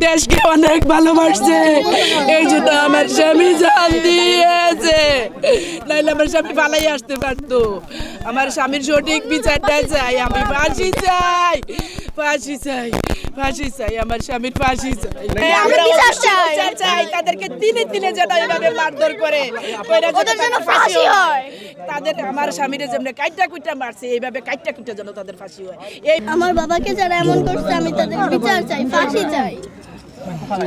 দেশকে অনেক ভালোবাসছে, এই জন্য আমার স্বামী জান দিয়েছে, নাইলে আমার স্বামী পালাই আসতে পারতো। আমার স্বামীর সঠিক বিচারটা চাই, আমি ফাঁসি চাই, ফাঁসি চাই, ফাঁসি চাই, আমার স্বামীর ফাঁসি চাই। আমরা বিচার চাই, তাদেরকে দিনে দিনে যেন এভাবে মারধর করে ওদের যেন ফাঁসি হয়। তাদের আমার স্বামীরে যেমন কাইটা কুইটা মারছে, এইভাবে কাইটা কুইটা যেন তাদের ফাঁসি হয়। এই আমার বাবাকে যারা এমন করছে আমি তাদের বিচার চাই, ফাঁসি চাই।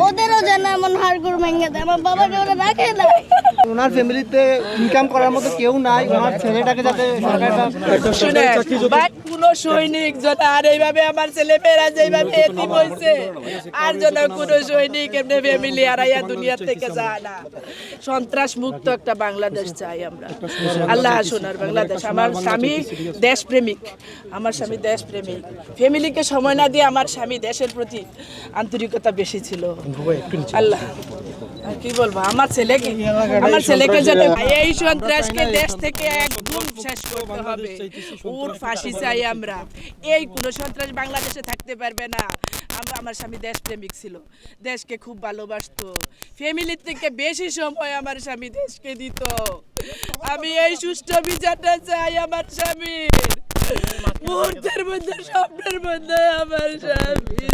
ওদেরও যেন এমন হাড়গোড় ভেঙে দেয়, আমার বাবাকে ওরা রাখে না। ওনার ফ্যামিলিতে ইনকাম করার মতো কেউ নাই, ওনার ছেলেটাকে যাতে কোনো সৈনিক যেন আর এইভাবে আমার ছেলে মেয়েরা যেভাবে এতিম হয়েছে, আর যেন কোনো সৈনিক এমনি ফ্যামিলি হারাইয়া দুনিয়া থেকে যায় না। সন্ত্রাস মুক্ত একটা বাংলাদেশ চাই আমরা, আল্লাহ সোনার বাংলাদেশ। আমার স্বামী দেশপ্রেমিক, আমার স্বামী দেশপ্রেমিক। ফ্যামিলিকে সময় না দিয়ে আমার স্বামী দেশের প্রতি আন্তরিকতা বেশি ছিল। আল্লাহ আর কি বলবো, আমার ছেলেকে যাতে এই সন্ত্রাসকে দেশ থেকে একদম শেষ করতে হবে, ওর ফাঁসি চাই আমরা। এই কোনো সন্ত্রাস বাংলাদেশে থাকতে পারবে না। আমার স্বামী দেশপ্রেমিক ছিল, দেশকে খুব ভালোবাসতো, ফ্যামিলির থেকে বেশি সময় আমার স্বামী দেশকে দিত। আমি এই সুষ্ঠু বিচারটা চাই আমার স্বামীর। মুহূর্তের মধ্যে, স্বপ্নের মধ্যে আমার স্বামী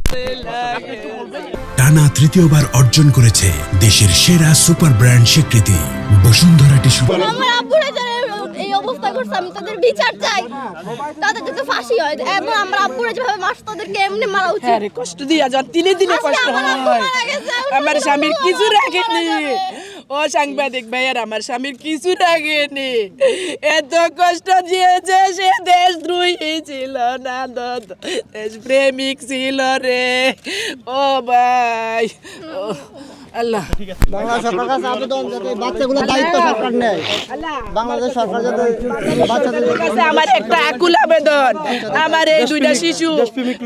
টানা তৃতীয়বার অর্জন করেছে দেশের সেরা সুপার ব্র্যান্ড স্বীকৃতি বসুন্ধরা টিস্যু। আমার আব্বুরা যারা এই অবস্থা করছে আমি তাদের বিচার চাই, তাদের যাতে ফাঁসি হয়। এবং আমার আব্বুরা যেভাবে মারছে তাদেরকে এমনি মারা উচিত। হ্যাঁ রে, কষ্ট দিয়া যান, দিনে দিনে কষ্ট হয়। আমার স্বামীর কিছু রাখেনি, ও সাংবাদিক ভাইয়ার, আমার স্বামীর কিছু রাখেনি। এত কষ্ট দিয়েছে, সে দেশদ্রোহী ছিল না, দেশ প্রেমিক ছিল রে। ও ভাই, ও আল্লাহ, বাংলা সরকার কাছে আবেদন যাতে বাচ্চাগুলো দায়িত্ব সরকার নেয়, বাংলাদেশ সরকার যাতে বাচ্চাদের কাছে আমার একটা আকুল আবেদন। আমার এই দুইটা শিশু,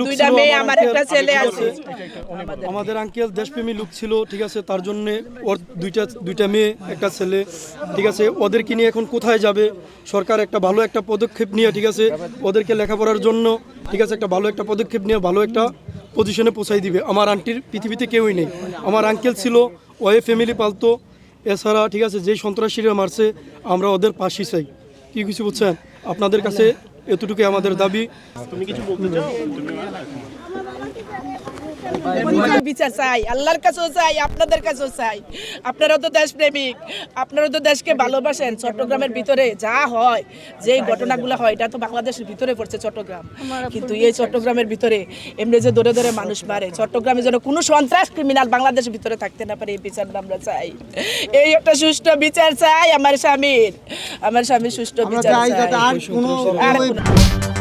দুইটা মেয়ে, আমার একটা ছেলে আছে। আমাদের আঙ্কেল দেশপ্রেমী লোক ছিল, ঠিক আছে, তার জন্য ওর দুইটা মেয়ে একটা ছেলে, ঠিক আছে, ওদেরকে নিয়ে এখন কোথায় যাবে? সরকার একটা ভালো একটা পদক্ষেপ নিয়ে, ঠিক আছে, ওদেরকে লেখাপড়ার জন্য, ঠিক আছে, একটা ভালো একটা পদক্ষেপ নিয়ে ভালো একটা পজিশনে পৌঁছাই দিবে। আমার আন্টির পৃথিবীতে কেউই নেই, আমার আঙ্কেল ছিল, ওয়ে ফ্যামিলি পালতো। এছাড়া, ঠিক আছে, যেই সন্ত্রাসীরা মারছে আমরা ওদের ফাঁসি চাই। কি কিছু বুঝছেন? আপনাদের কাছে এতটুকুই আমাদের দাবি। তুমি কিছু বলতে চাও? বিচার চাই, আল্লাহর কাছেও চাই, আপনাদের কাছেও চাই। আপনারাও তো দেশপ্রেমিক, আপনারাও তো দেশকে ভালোবাসেন। চট্টগ্রামের ভিতরে যা হয়, যে ঘটনাগুলো হয়, এটা তো বাংলাদেশের ভিতরে পড়ছে চট্টগ্রাম। কিন্তু এই চট্টগ্রামের ভিতরে এমনি যে দৌড়ে দৌড়ে মানুষ মারে, চট্টগ্রামে যেন কোনো সন্ত্রাস ক্রিমিনাল বাংলাদেশের ভিতরে থাকতে না পারে, এই বিচারটা আমরা চাই। এই একটা সুষ্ঠু বিচার চাই আমার স্বামীর, আমার স্বামীর সুষ্ঠু বিচার চাই। আর কোনো